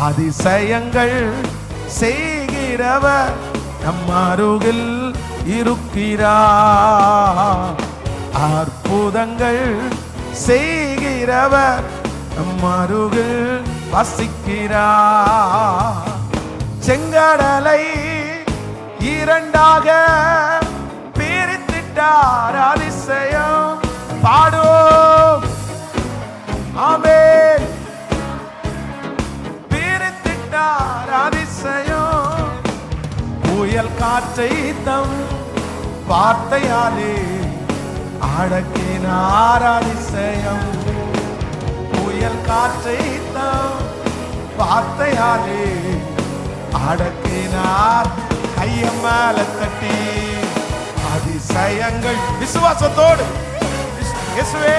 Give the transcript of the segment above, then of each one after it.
அதிசயங்கள் செய்கிறவர் நம் அருகில் இருக்கிறார். அற்புதங்கள் செய்கிறவர் நம் அருகில் வசிக்கிறார். செங்கடலை இரண்டாக பிரித்திட்டார். அதிசயம் பாடுவோம். ஆமென். பிரித்திட்டார். அதிசயம். புயல் காற்றை தம் வார்த்தையாலே அடக்கினார். அதிசயம். புயல் காற்றை தம் வார்த்தையாலே அடக்கினார். கைய மேல தட்டி அதிசயங்கள் விசுவாசத்தோடு இயேசுவே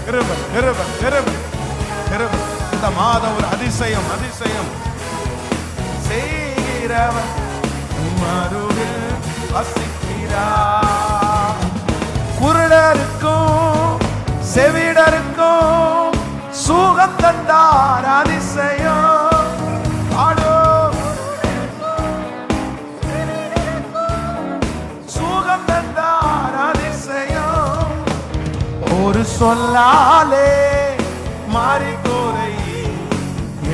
கிருபை கிருபை கிருபை கிருபை. இந்த மாதம் ஒரு அதிசயம் அதிசயம் செய்கிறவர் மருவில் வசிக்கிறார். குருடருக்கும் செவிடருக்கும் சுகம் தந்தார். அதிசயம் ஆடோ சுகம் தந்தார். அதிசயம். ஒரு சொல்லாலே மாறிக்கோரை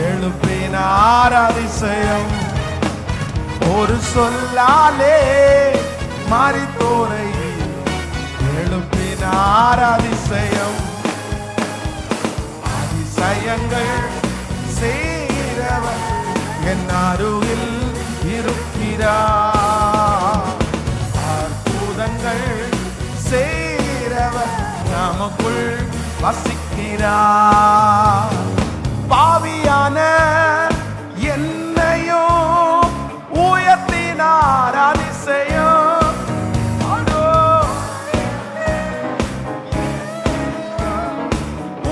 எழுப்பினார். அதிசயம். ஒரு சொல்லாலே மாறித்தோரை எழுப்பினார். அதிசயம். அதிசயங்கள் செய்கிறவர் என் அருகில் இருக்கிறார். அற்புதங்கள் செய்கிறவர் நமக்குள் வசிக்கிறார். பாவியான என்னையும் உயர்த்தினார். அதிசயம்.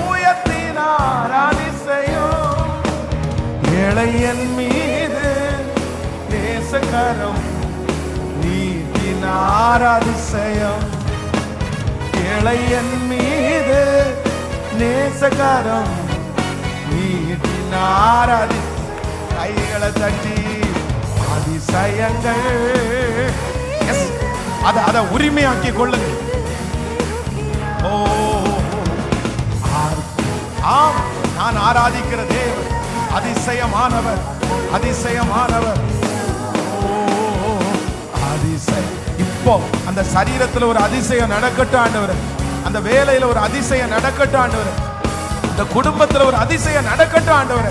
உயர்த்தினார். அதிசயம். ஏழையன் மீது நேசகரம் நீட்டினார். அதிசயம். ஏழையன் மீது நேசகரம் நீட்டினார். கைகளை தட்டி அதிசயங்கள் அதை உரிமையாக்கி கொள்ளுங்க. ஓ ஆம், நான் ஆராதிக்கிற தேவன் அதிசயமானவர் அதிசயமானவர். ஓ அதிசயம். இப்போ அந்த சரீரத்தில் ஒரு அதிசயம் நடக்கட்டும் ஆண்டவர். அந்த வேலையில ஒரு அதிசயம் நடக்கட்டும் ஆண்டவர். இந்த குடும்பத்தில் ஒரு அதிசயம் நடக்கட்டும் ஆண்டவர்.